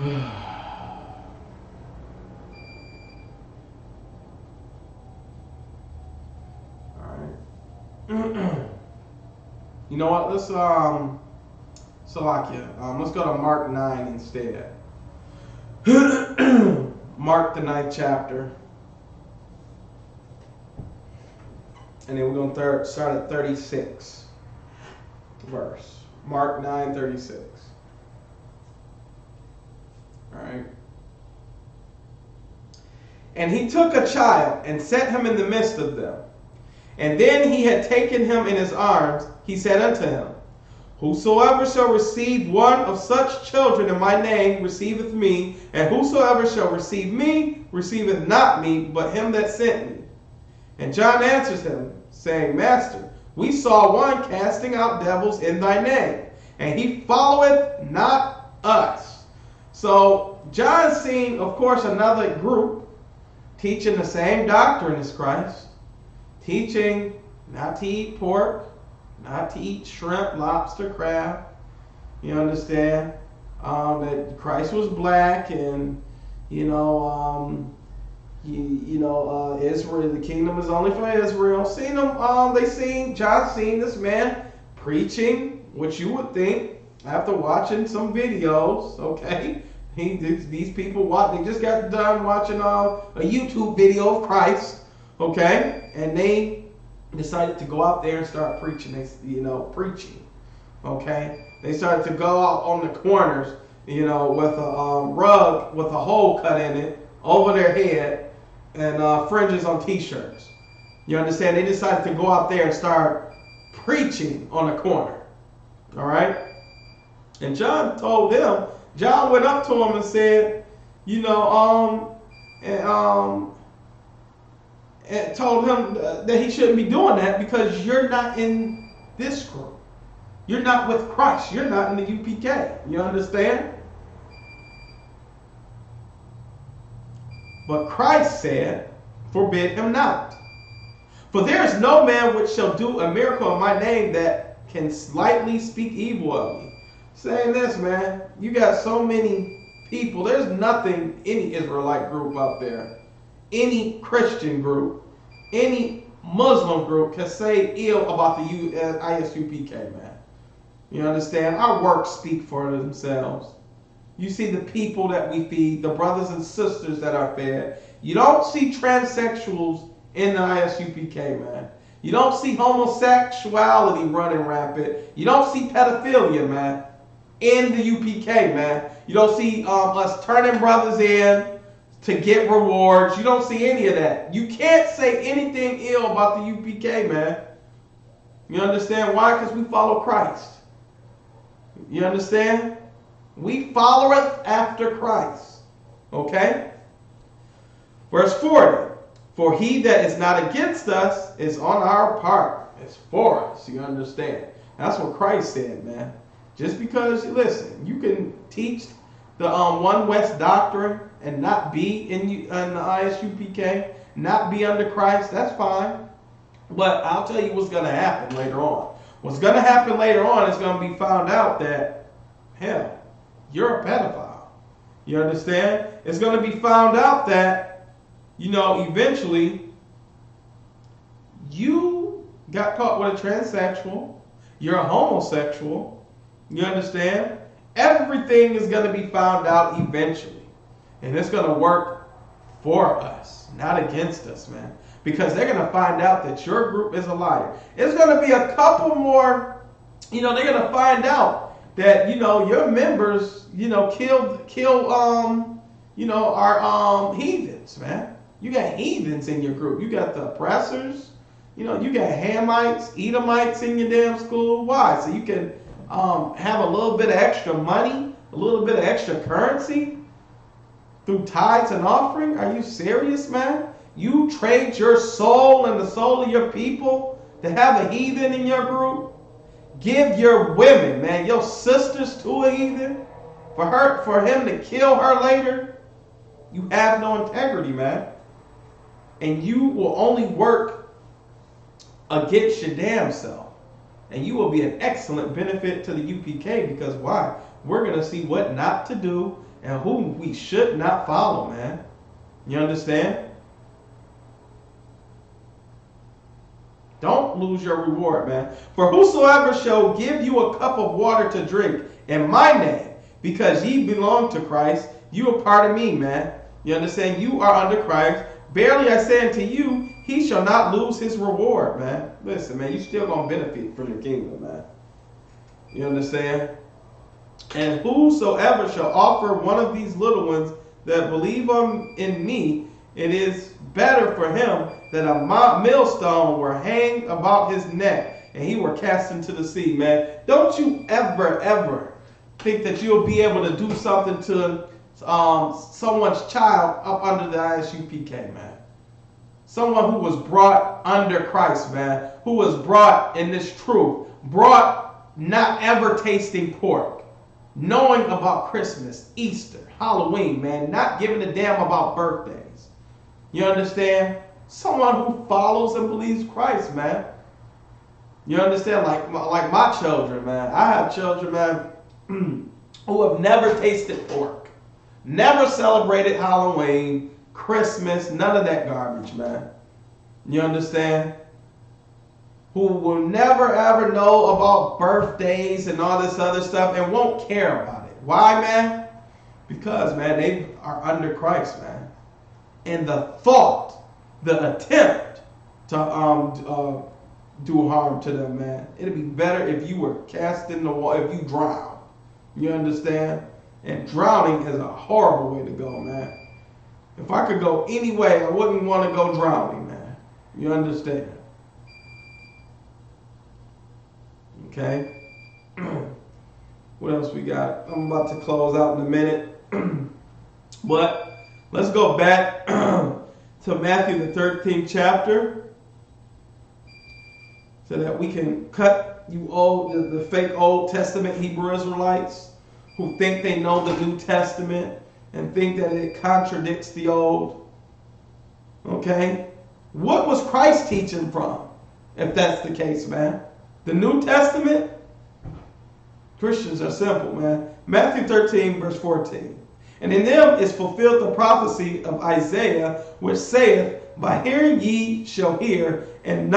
Alright. You know what? Let's Salakia. Let's go to Mark 9 instead. Mark the 9th chapter. And then we're going to start at 36 verse. Mark 9:36. Alright. And he took a child and set him in the midst of them. And then he had taken him in his arms, he said unto him, Whosoever shall receive one of such children in my name receiveth me, and whosoever shall receive me receiveth not me, but him that sent me. And John answers him, saying, Master, we saw one casting out devils in thy name, and he followeth not us. So John's seen, of course, another group teaching the same doctrine as Christ, teaching not to eat pork, not to eat shrimp, lobster, crab. You understand? That Christ was black, and Israel, the kingdom is only for Israel. John seen this man preaching, which you would think after watching some videos, okay? These people they just got done watching a YouTube video of Christ, okay? And they decided to go out there and start preaching. Preaching, okay? They started to go out on the corners, with a rug with a hole cut in it over their head and fringes on t-shirts. You understand? They decided to go out there and start preaching on the corner. All right? And John went up to him and said, and told him that he shouldn't be doing that because you're not in this group. You're not with Christ. You're not in the UPK. You understand? But Christ said, forbid him not. For there is no man which shall do a miracle in my name that can slightly speak evil of me. Saying this, man, you got so many people. There's nothing, any Israelite group out there, any Christian group, any Muslim group can say ill about the ISUPK, man. You understand? Our works speak for themselves. You see the people that we feed, the brothers and sisters that are fed. You don't see transsexuals in the ISUPK, man. You don't see homosexuality running rampant. You don't see pedophilia, man, in the UPK, man. You don't see us turning brothers in to get rewards. You don't see any of that. You can't say anything ill about the UPK, man. You understand why? Because we follow Christ. You understand? We followeth after Christ. Okay? Verse 40. For he that is not against us is on our part. It's for us. You understand? That's what Christ said, man. Just because, listen, you can teach the One West doctrine and not be in the ISUPK, not be under Christ, that's fine. But I'll tell you what's going to happen later on. What's going to happen later on is going to be found out that, hell, you're a pedophile. You understand? It's going to be found out that, eventually you got caught with a transsexual. You're a homosexual. You understand? Everything is going to be found out eventually. And it's going to work for us, not against us, man. Because they're going to find out that your group is a liar. It's going to be a couple more, they're going to find out that, your members, kill our heathens, man. You got heathens in your group. You got the oppressors. You got Hamites, Edomites in your damn school. Why? So you can have a little bit of extra money, a little bit of extra currency through tithes and offering? Are you serious, man? You trade your soul and the soul of your people to have a heathen in your group? Give your women, man, your sisters to a heathen for him to kill her later? You have no integrity, man. And you will only work against your damn self. And you will be an excellent benefit to the UPK because why? We're going to see what not to do and whom we should not follow, man. You understand? Don't lose your reward, man. For whosoever shall give you a cup of water to drink in my name, because ye belong to Christ, you are part of me, man. You understand? You are under Christ. Verily I say unto you, he shall not lose his reward, man. Listen, man, you still gonna benefit from the kingdom, man. You understand? And whosoever shall offer one of these little ones that believe in me, it is better for him that a millstone were hanged about his neck and he were cast into the sea, man. Don't you ever think that you'll be able to do something to someone's child up under the ISUPK, man. Someone who was brought under Christ, man, who was brought in this truth, brought not ever tasting pork, knowing about Christmas, Easter, Halloween, man, not giving a damn about birthdays. You understand? Someone who follows and believes Christ, man. You understand? Like my children, man. I have children, man, who have never tasted pork, never celebrated Halloween, Christmas, none of that garbage, man. You understand? Who will never ever know about birthdays and all this other stuff and won't care about it. Why, man? Because, man, they are under Christ, man. And the thought, the attempt to do harm to them, man. It'd be better if you were cast in the water, if you drown. You understand? And drowning is a horrible way to go, man. If I could go any way, I wouldn't want to go drowning, man. You understand? Okay. What else we got? I'm about to close out in a minute. But let's go back to Matthew the 13th chapter so that we can cut you the fake Old Testament Hebrew Israelites who think they know the New Testament and think that it contradicts the Old. Okay? What was Christ teaching from, if that's the case, man? The New Testament? Christians are simple, man. Matthew 13, verse 14. And in them is fulfilled the prophecy of Isaiah, which saith, by hearing ye shall hear, and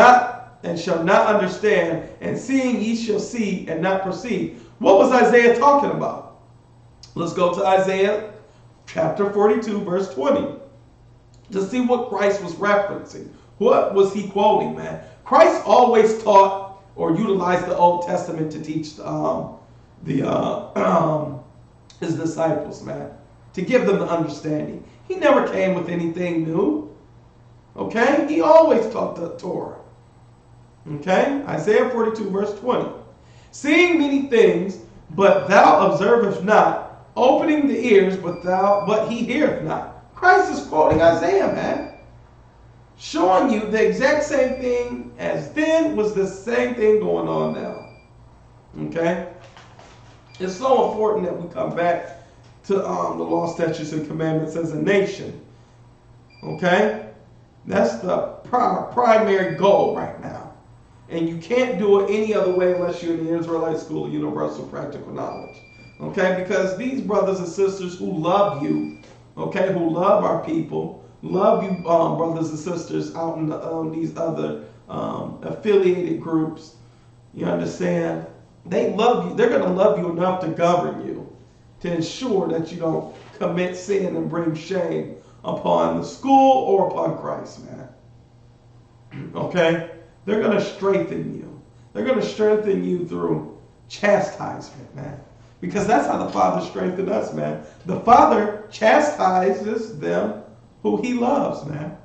shall not understand, and seeing ye shall see, and not perceive. What was Isaiah talking about? Let's go to Isaiah chapter 42, verse 20, to see what Christ was referencing. What was he quoting, man? Christ always taught or utilized the Old Testament to teach his disciples, man, to give them the understanding. He never came with anything new. Okay? He always taught the Torah. Okay? Isaiah 42, verse 20. Seeing many things, but thou observest not, opening the ears, but he heareth not. Christ is quoting Isaiah, man. Showing you the exact same thing as then was the same thing going on now. Okay? It's so important that we come back to the law, statutes, and commandments as a nation. Okay? That's the primary goal right now. And you can't do it any other way unless you're in the Israelite School of Universal Practical Knowledge. Okay? Because these brothers and sisters who love you, okay, who love our people, love you, brothers and sisters out in these other affiliated groups, you understand? They love you. They're going to love you enough to govern you, to ensure that you don't commit sin and bring shame upon the school or upon Christ, man. Okay? They're going to strengthen you. They're going to strengthen you through chastisement, man. Because that's how the Father strengthened us, man. The Father chastises them who he loves, man.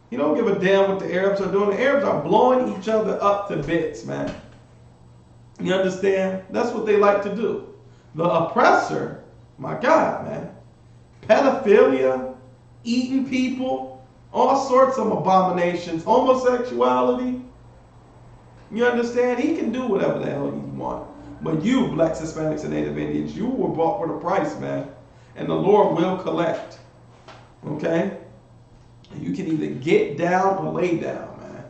He don't give a damn what the Arabs are doing. The Arabs are blowing each other up to bits, man. You understand? That's what they like to do. The oppressor, my God, man. Pedophilia, eating people, all sorts of abominations, homosexuality. You understand? He can do whatever the hell he wants. But you, blacks, Hispanics, and Native Indians, you were bought with a price, man. And the Lord will collect. Okay? You can either get down or lay down, man.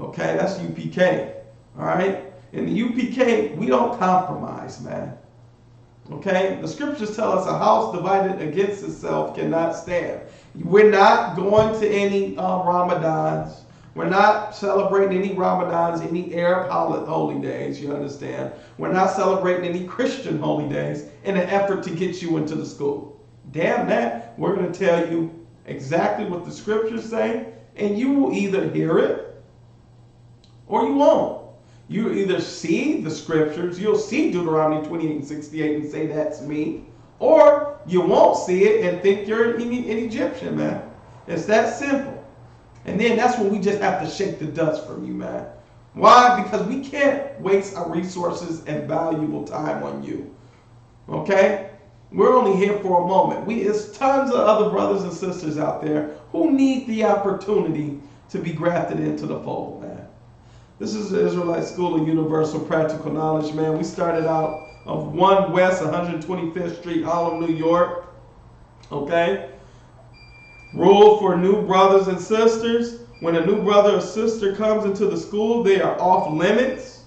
Okay? That's UPK. All right? In the UPK, we don't compromise, man. Okay? The scriptures tell us a house divided against itself cannot stand. We're not going to any Ramadans. We're not celebrating any Ramadans, any Arab holy days, you understand? We're not celebrating any Christian holy days in an effort to get you into the school. Damn that. We're going to tell you exactly what the scriptures say, and you will either hear it or you won't. You either see the scriptures, you'll see Deuteronomy 28 and 68 and say that's me, or you won't see it and think you're an Egyptian, man. It's that simple. And then that's when we just have to shake the dust from you, man. Why? Because we can't waste our resources and valuable time on you. Okay? We're only here for a moment. There's tons of other brothers and sisters out there who need the opportunity to be grafted into the fold, man. This is the Israelite School of Universal Practical Knowledge, man. We started out of 1 West 125th Street, Harlem, New York. Okay? Rule for new brothers and sisters. When a new brother or sister comes into the school, they are off limits.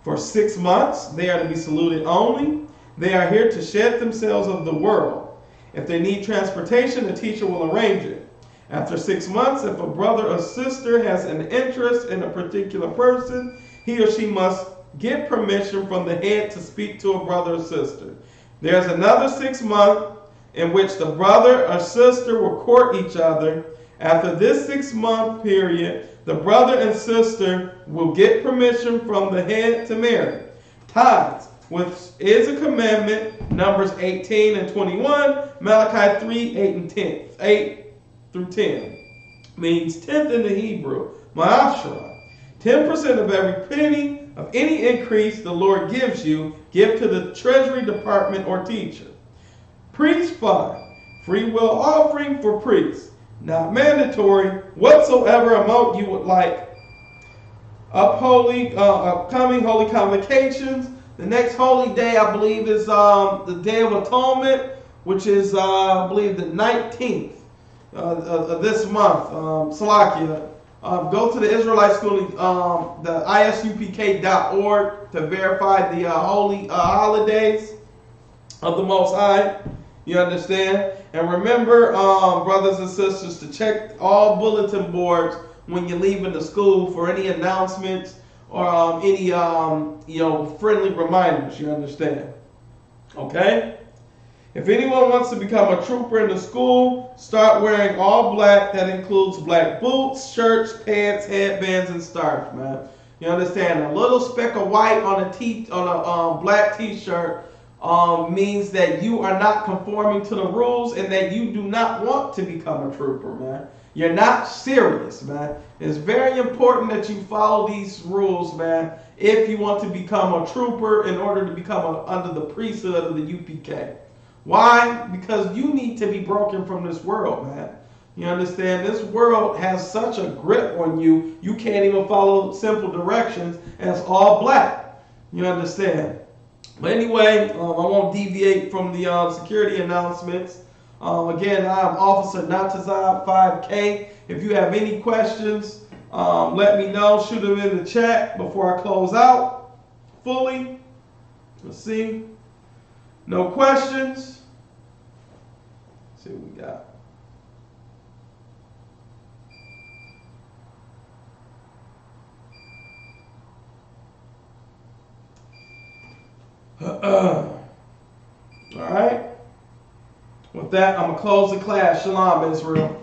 For 6 months, they are to be saluted only. They are here to shed themselves of the world. If they need transportation, the teacher will arrange it. After 6 months, if a brother or sister has an interest in a particular person, he or she must get permission from the head to speak to a brother or sister. There's another 6 months in which the brother or sister will court each other. After this 6-month period, the brother and sister will get permission from the head to marry. Tithes, which is a commandment, Numbers 18 and 21, Malachi 3, 8 and 10. 8 through 10 means 10th in the Hebrew, ma'ashra. 10% of every penny of any increase the Lord gives you, give to the treasury department or teacher. Priest fund, free will offering for priests, not mandatory, whatsoever amount you would like. Upcoming holy convocations. The next holy day, I believe, is the Day of Atonement, which is, I believe, the 19th of this month. Salakia. Go to the Israelite School, the isupk.org to verify the holy holidays of the Most High. You understand? And remember, brothers and sisters, to check all bulletin boards when you're leaving the school for any announcements or any friendly reminders. You understand? Okay? If anyone wants to become a trooper in the school, start wearing all black. That includes black boots, shirts, pants, headbands, and scarves, man. You understand? A little speck of white on a black t-shirt means that you are not conforming to the rules and that you do not want to become a trooper, man. You're not serious, man. It's very important that you follow these rules, man, if you want to become a trooper in order to become under the priesthood of the UPK. Why? Because you need to be broken from this world, man. You understand? This world has such a grip on you, you can't even follow simple directions, and it's all black. You understand? But anyway, I won't deviate from the security announcements. Again, I'm Officer Natazab 5K. If you have any questions, let me know. Shoot them in the chat before I close out fully. Let's see. No questions. Let's see what we got. All right. With that, I'm going to close the class. Shalom, Israel.